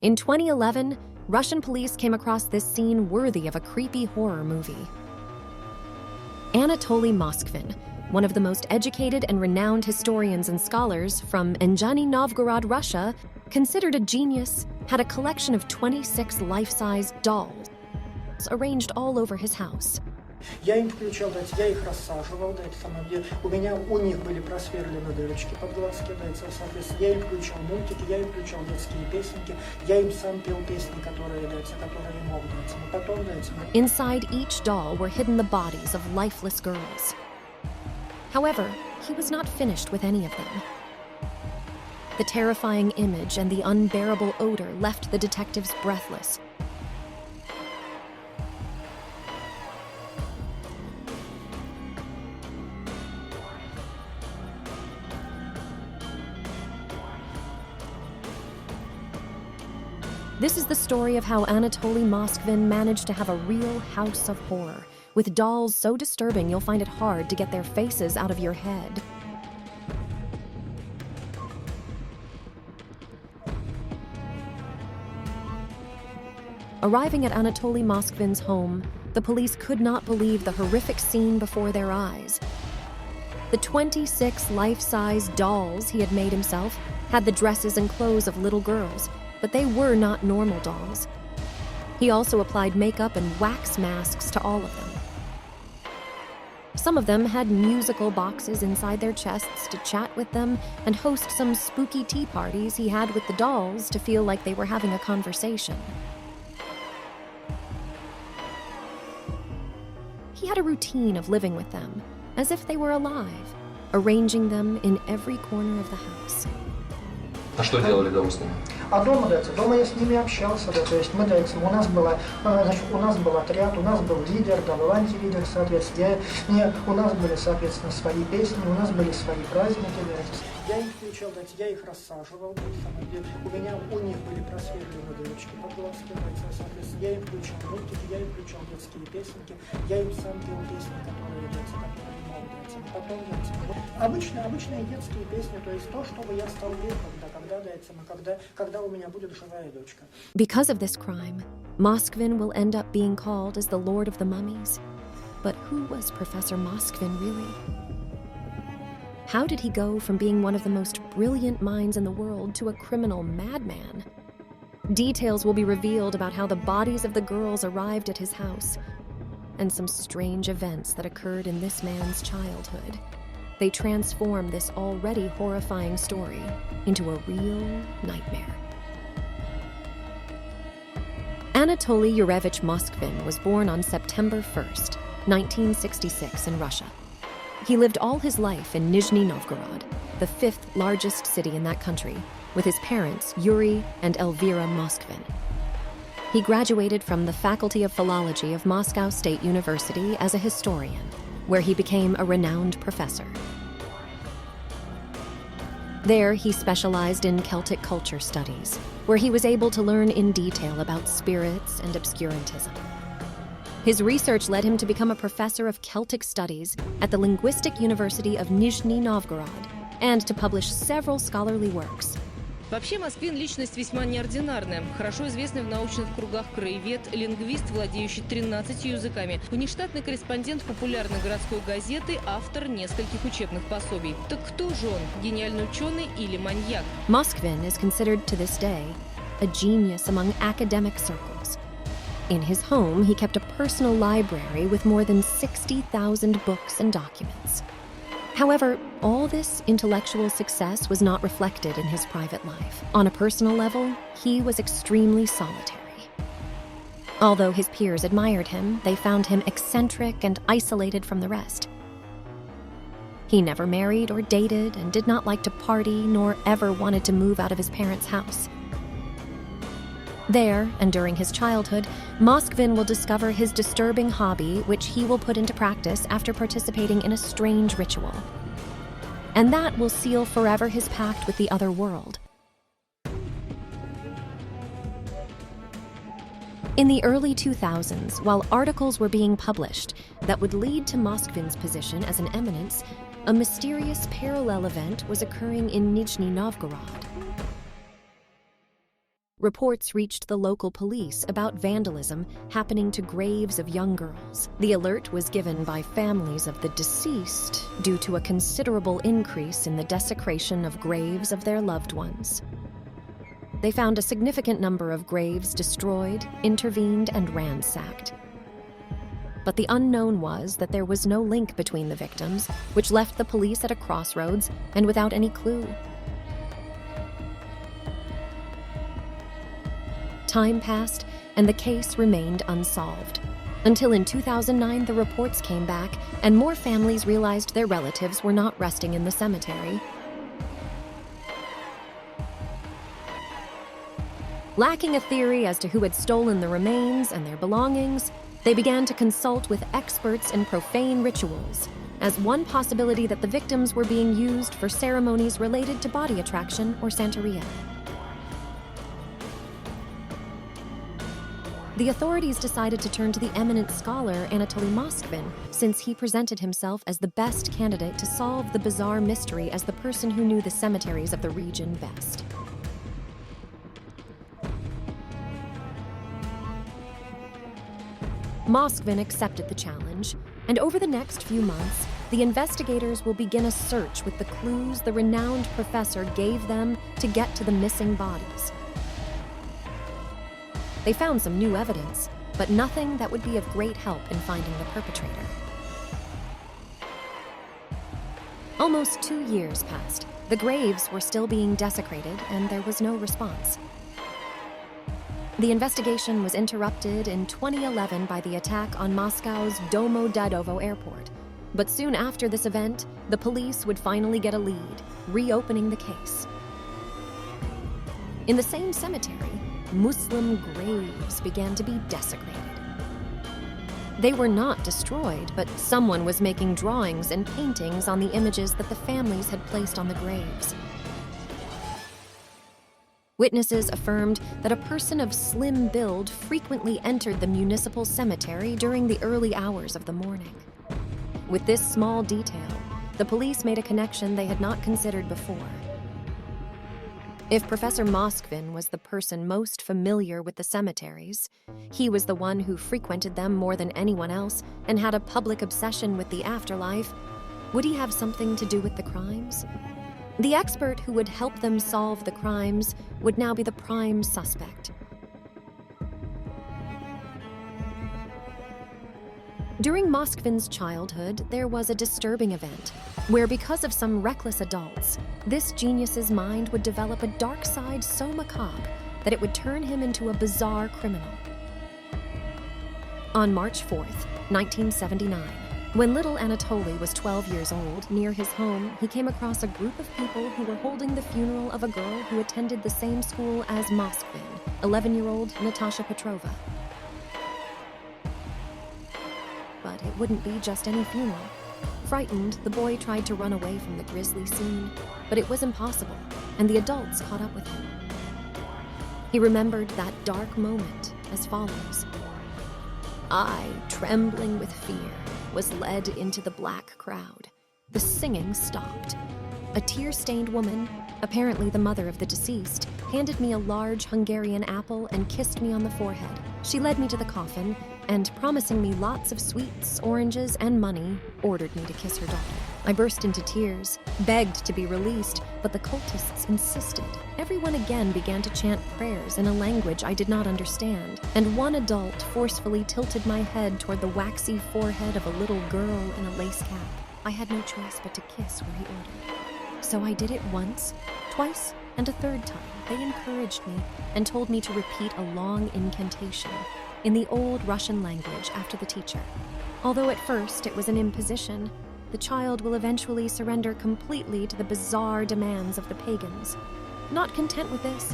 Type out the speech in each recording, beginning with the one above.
In 2011, Russian police came across this scene worthy of a creepy horror movie. Anatoly Moskvin, one of the most educated and renowned historians and scholars from Nizhny Novgorod, Russia, considered a genius, had a collection of 26 life-size dolls arranged all over his house. Я им включал, я их рассаживал, у них были просверлены дырочки под глазки, соответственно, я им включал мультики, я им включал детские песенки, я им сам пел песни, которые мог, потом, Inside each doll were hidden the bodies of lifeless girls. However, he was not finished with any of them. The terrifying image and the unbearable odor left the detectives breathless. This is the story of how Anatoly Moskvin managed to have a real house of horror, with dolls so disturbing you'll find it hard to get their faces out of your head. Arriving at Anatoly Moskvin's home, the police could not believe the horrific scene before their eyes. The 26 life-size dolls he had made himself had the dresses and clothes of little girls, but they were not normal dolls. He also applied makeup and wax masks to all of them. Some of them had musical boxes inside their chests to chat with them and host some spooky tea parties he had with the dolls to feel like they were having a conversation. He had a routine of living with them, as if they were alive, arranging them in every corner of the house. А что делали дома с ними? А дома я с ними общался, то есть у нас был отряд, у нас был лидер, был антилидер, соответственно, у нас были, соответственно, свои песни, у нас были свои праздники, я их включал, я их рассаживал, у них были просверлены дырочки под глазки, соответственно, я им включал мультики, я им включал детские песенки, я им сам пел песни, которые мог, потом обычные детские песни, то есть то, чтобы я стал когда у меня будет живая дочка. Because of this crime, Moskvin will end up being called as the Lord of the Mummies. But who was Professor Moskvin really? How did he go from being one of the most brilliant minds in the world to a criminal madman? Details will be revealed about how the bodies of the girls arrived at his house, and some strange events that occurred in this man's childhood. They transform this already horrifying story into a real nightmare. Anatoly Yurevich Moskvin was born on September 1st, 1966 in Russia. He lived all his life in Nizhny Novgorod, the fifth largest city in that country, with his parents Yuri and Elvira Moskvin. He graduated from the Faculty of Philology of Moscow State University as a historian, where he became a renowned professor. There, he specialized in Celtic culture studies, where he was able to learn in detail about spirits and obscurantism. His research led him to become a professor of Celtic studies at the Linguistic University of Nizhny Novgorod and to publish several scholarly works. Вообще, Москвин – личность весьма неординарная. Хорошо известный в научных кругах краевед, лингвист, владеющий 13 языками, внештатный корреспондент популярной городской газеты, автор нескольких учебных пособий. Так кто же он – гениальный ученый или маньяк? Moskvin is considered to this day a genius among academic circles. In his home, he kept a personal library with more than 60,000 books and documents. However, all this intellectual success was not reflected in his private life. On a personal level, he was extremely solitary. Although his peers admired him, they found him eccentric and isolated from the rest. He never married or dated and did not like to party nor ever wanted to move out of his parents' house. There, and during his childhood, Moskvin will discover his disturbing hobby, which he will put into practice after participating in a strange ritual. And that will seal forever his pact with the other world. In the early 2000s, while articles were being published that would lead to Moskvin's position as an eminence, a mysterious parallel event was occurring in Nizhny Novgorod. reports reached the local police about vandalism happening to graves of young girls. The alert was given by families of the deceased due to a considerable increase in the desecration of graves of their loved ones. They found a significant number of graves destroyed, intervened, and ransacked. But the unknown was that there was no link between the victims, which left the police at a crossroads and without any clue. Time passed, and the case remained unsolved. Until in 2009, the reports came back, and more families realized their relatives were not resting in the cemetery. Lacking a theory as to who had stolen the remains and their belongings, they began to consult with experts in profane rituals, as one possibility that the victims were being used for ceremonies related to body attraction or Santeria. The authorities decided to turn to the eminent scholar Anatoly Moskvin, since he presented himself as the best candidate to solve the bizarre mystery as the person who knew the cemeteries of the region best. Moskvin accepted the challenge, and over the next few months, the investigators will begin a search with the clues the renowned professor gave them to get to the missing bodies. They found some new evidence, but nothing that would be of great help in finding the perpetrator. Almost 2 years passed. The graves were still being desecrated, and there was no response. The investigation was interrupted in 2011 by the attack on Moscow's Domodedovo airport. But soon after this event, the police would finally get a lead, reopening the case. In the same cemetery, Muslim graves began to be desecrated. They were not destroyed, but someone was making drawings and paintings on the images that the families had placed on the graves. Witnesses affirmed that a person of slim build frequently entered the municipal cemetery during the early hours of the morning. With this small detail, the police made a connection they had not considered before. If Professor Moskvin was the person most familiar with the cemeteries, he was the one who frequented them more than anyone else and had a public obsession with the afterlife, would he have something to do with the crimes? The expert who would help them solve the crimes would now be the prime suspect. During Moskvin's childhood, there was a disturbing event where, because of some reckless adults, this genius's mind would develop a dark side so macabre that it would turn him into a bizarre criminal. On March 4th, 1979, when little Anatoly was 12 years old, near his home, he came across a group of people who were holding the funeral of a girl who attended the same school as Moskvin, 11-year-old Natasha Petrova. But it wouldn't be just any funeral. Frightened, the boy tried to run away from the grisly scene, but it was impossible, and the adults caught up with him. He remembered that dark moment as follows. I, trembling with fear, was led into the black crowd. The singing stopped. A tear-stained woman, apparently the mother of the deceased, handed me a large Hungarian apple and kissed me on the forehead. She led me to the coffin and, promising me lots of sweets, oranges, and money, ordered me to kiss her daughter. I burst into tears, begged to be released, but the cultists insisted. Everyone again began to chant prayers in a language I did not understand, and one adult forcefully tilted my head toward the waxy forehead of a little girl in a lace cap. I had no choice but to kiss where he ordered. So I did it once, twice, and a third time. They encouraged me and told me to repeat a long incantation in the old Russian language after the teacher. Although at first it was an imposition, the child will eventually surrender completely to the bizarre demands of the pagans. Not content with this,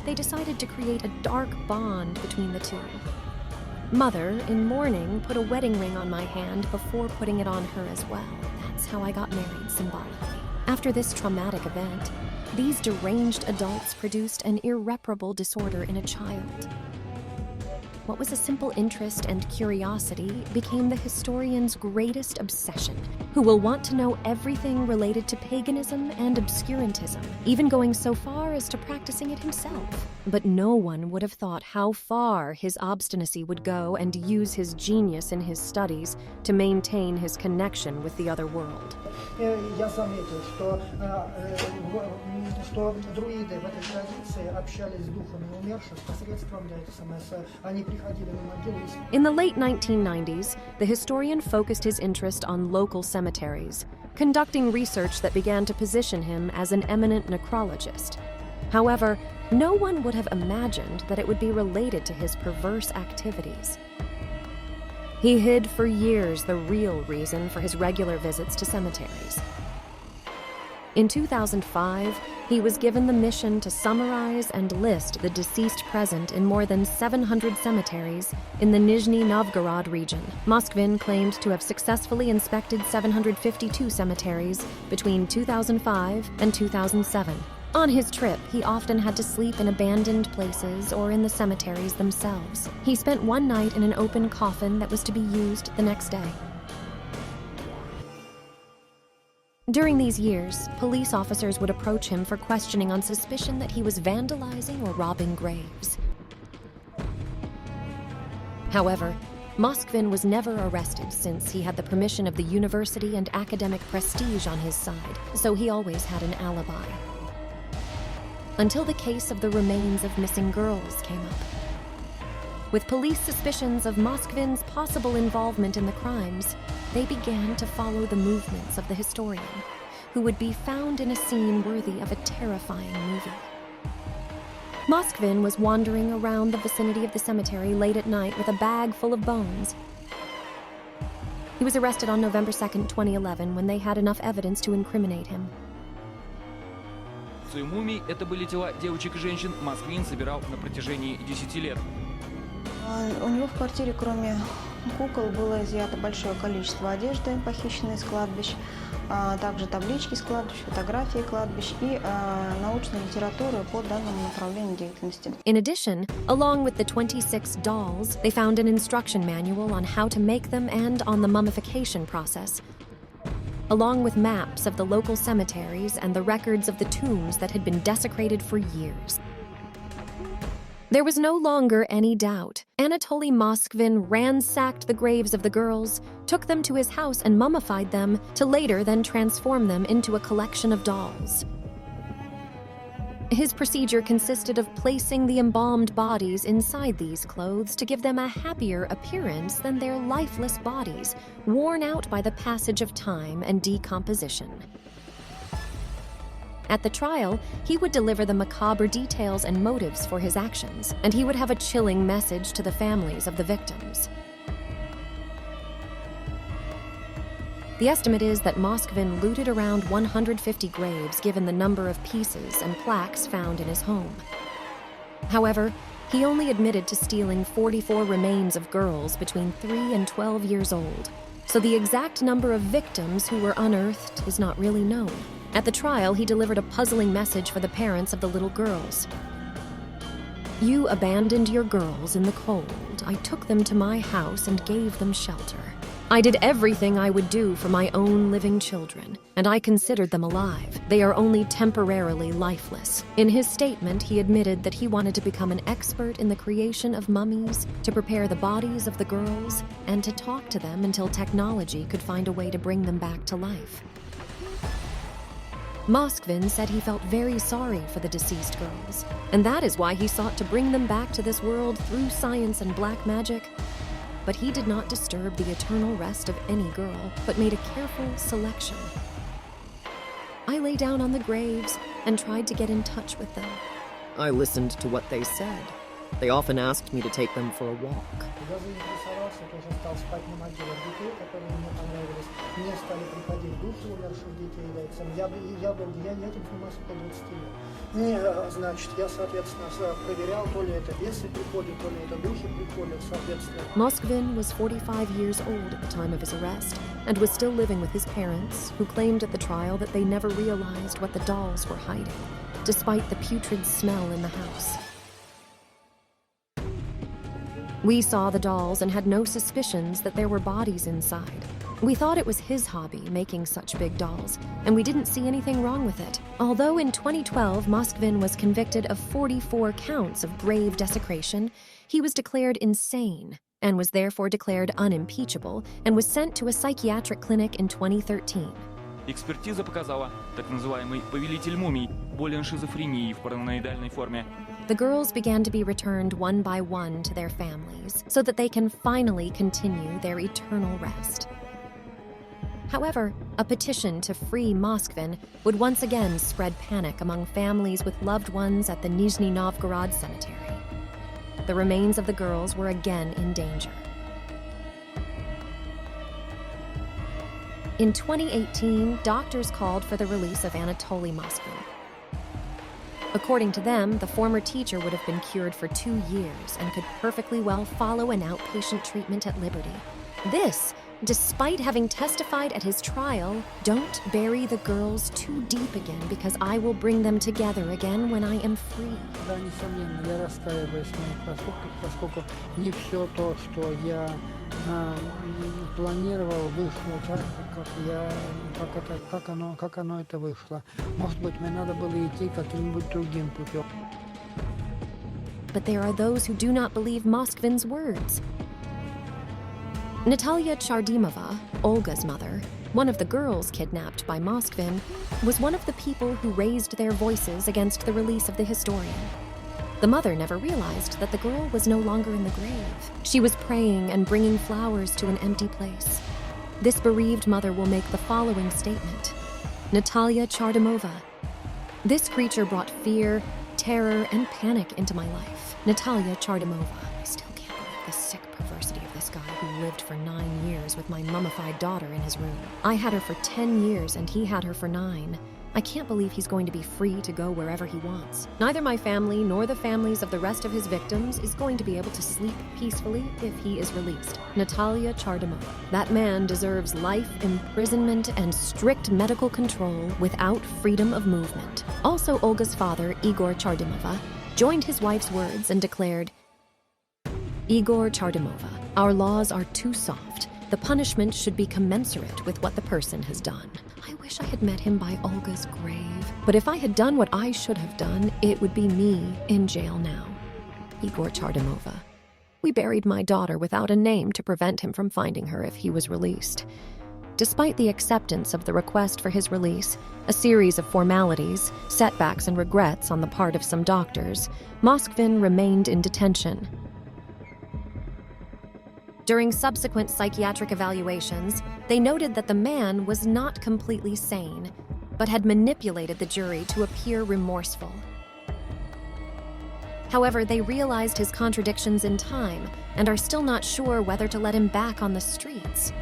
they decided to create a dark bond between the two. Mother, in mourning, put a wedding ring on my hand before putting it on her as well. That's how I got married symbolically. After this traumatic event, these deranged adults produced an irreparable disorder in a child. what was a simple interest and curiosity became the historian's greatest obsession, who will want to know everything related to paganism and obscurantism, even going so far as to practicing it himself. But no one would have thought how far his obstinacy would go and use his genius in his studies to maintain his connection with the other world. Я заметил, что друиды в этой традиции общались с духами умерших посредством, они приходили на могилу. In the late 1990s, the historian focused his interest on local cemeteries, conducting research that began to position him as an eminent necrologist. However, no one would have imagined that it would be related to his perverse activities. He hid for years the real reason for his regular visits to cemeteries. In 2005, he was given the mission to summarize and list the deceased present in more than 700 cemeteries in the Nizhny Novgorod region. Moskvin claimed to have successfully inspected 752 cemeteries between 2005 and 2007. On his trip, he often had to sleep in abandoned places or in the cemeteries themselves. He spent one night in an open coffin that was to be used the next day. During these years, police officers would approach him for questioning on suspicion that he was vandalizing or robbing graves. However, Moskvin was never arrested since he had the permission of the university and academic prestige on his side, so he always had an alibi. Until the case of the remains of missing girls came up. With police suspicions of Moskvin's possible involvement in the crimes, they began to follow the movements of the historian, who would be found in a scene worthy of a terrifying movie. Moskvin was wandering around the vicinity of the cemetery late at night with a bag full of bones. He was arrested on November 2nd, 2011, when they had enough evidence to incriminate him. Мумий – это были тела девочек и женщин, Москвин собирал на протяжении 10 лет. У него в квартире, кроме кукол, было изъято большое количество одежды, похищенной из кладбищ, также таблички с кладбищ, фотографии кладбищ и научной литературы по данному направлению деятельности. In addition, along with the 26 dolls, they found an instruction manual on how to make them and on the mummification process, along with maps of the local cemeteries and the records of the tombs that had been desecrated for years. There was no longer any doubt. Anatoly Moskvin ransacked the graves of the girls, took them to his house and mummified them, to later then transform them into a collection of dolls. His procedure consisted of placing the embalmed bodies inside these clothes to give them a happier appearance than their lifeless bodies, worn out by the passage of time and decomposition. At the trial, he would deliver the macabre details and motives for his actions, and he would have a chilling message to the families of the victims. The estimate is that Moskvin looted around 150 graves given the number of pieces and plaques found in his home. However, he only admitted to stealing 44 remains of girls between 3 and 12 years old, so the exact number of victims who were unearthed is not really known. At the trial, he delivered a puzzling message for the parents of the little girls. "You abandoned your girls in the cold. I took them to my house and gave them shelter. I did everything I would do for my own living children, and I considered them alive. They are only temporarily lifeless." In his statement, he admitted that he wanted to become an expert in the creation of mummies, to prepare the bodies of the girls, and to talk to them until technology could find a way to bring them back to life. Moskvin said he felt very sorry for the deceased girls, and that is why he sought to bring them back to this world through science and black magic. But he did not disturb the eternal rest of any girl, but made a careful selection. "I lay down on the graves and tried to get in touch with them. I listened to what they said. They often asked me to take them for a walk." Я заинтересовался, тоже стал спать на могилах детей, которые мне понравились. Мне стали приходить духи умерших детей. Я этим занимаюсь около 20 лет. Значит, я, соответственно, проверял, то ли это бесы приходят, то ли это духи приходят, соответственно. Moskvin was 45 years old at the time of his arrest and was still living with his parents, who claimed at the trial that they never realized what the dolls were hiding, despite the putrid smell in the house. We saw the dolls and had no suspicions that there were bodies inside. We thought it was his hobby, making such big dolls, and we didn't see anything wrong with it. Although in 2012, Moskvin was convicted of 44 counts of grave desecration, he was declared insane and was therefore declared unimpeachable and was sent to a psychiatric clinic in 2013. Экспертиза показала, так называемый повелитель мумий болен шизофренией в параноидальной форме. The girls began to be returned one by one to their families so that they can finally continue their eternal rest. However, a petition to free Moskvin would once again spread panic among families with loved ones at the Nizhny Novgorod cemetery. The remains of the girls were again in danger. In 2018, doctors called for the release of Anatoly Moskvin. According to them, the former teacher would have been cured for 2 years and could perfectly well follow an outpatient treatment at liberty. This, despite having testified at his trial, "Don't bury the girls too deep again because I will bring them together again when I am free." Да, несомненно, я раскаиваюсь в моих поступках, поскольку не все то, что я планировал, вышло так, как оно это вышло. Может быть, мне надо было идти каким-нибудь другим путем. But there are those who do not believe Moskvin's words. Natalia Chardimova, Olga's mother, one of the girls kidnapped by Moskvin, was one of the people who raised their voices against the release of the historian. The mother never realized that the girl was no longer in the grave. She was praying and bringing flowers to an empty place. This bereaved mother will make the following statement. Natalia Chardimova. This creature brought fear, terror, and panic into my life. Natalia Chardimova. I still can't believe the sick perversity of this guy who lived for 9 years with my mummified daughter in his room. I had her for 10 years and he had her for 9. I can't believe he's going to be free to go wherever he wants. Neither my family nor the families of the rest of his victims is going to be able to sleep peacefully if he is released. Natalia Chardimova. That man deserves life imprisonment and strict medical control without freedom of movement. Also, Olga's father, Igor Chardimova, joined his wife's words and declared, Igor Chardimova, our laws are too soft. The punishment should be commensurate with what the person has done. I wish I had met him by Olga's grave. But if I had done what I should have done, it would be me in jail now. Igor Chardimova. We buried my daughter without a name to prevent him from finding her if he was released. Despite the acceptance of the request for his release, a series of formalities, setbacks, and regrets on the part of some doctors, Moskvin remained in detention. During subsequent psychiatric evaluations, they noted that the man was not completely sane, but had manipulated the jury to appear remorseful. However, they realized his contradictions in time and are still not sure whether to let him back on the streets.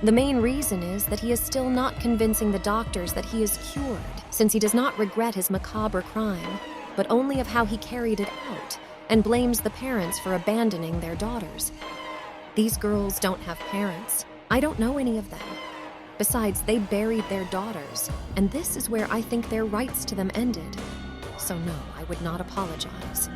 The main reason is that he is still not convincing the doctors that he is cured, since he does not regret his macabre crime, but only of how he carried it out, and blames the parents for abandoning their daughters. These girls don't have parents. I don't know any of them. Besides, they buried their daughters, and this is where I think their rights to them ended. So no, I would not apologize.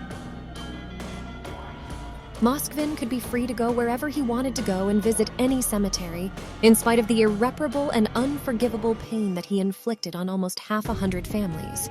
Moskvin could be free to go wherever he wanted to go and visit any cemetery, in spite of the irreparable and unforgivable pain that he inflicted on almost 100 families.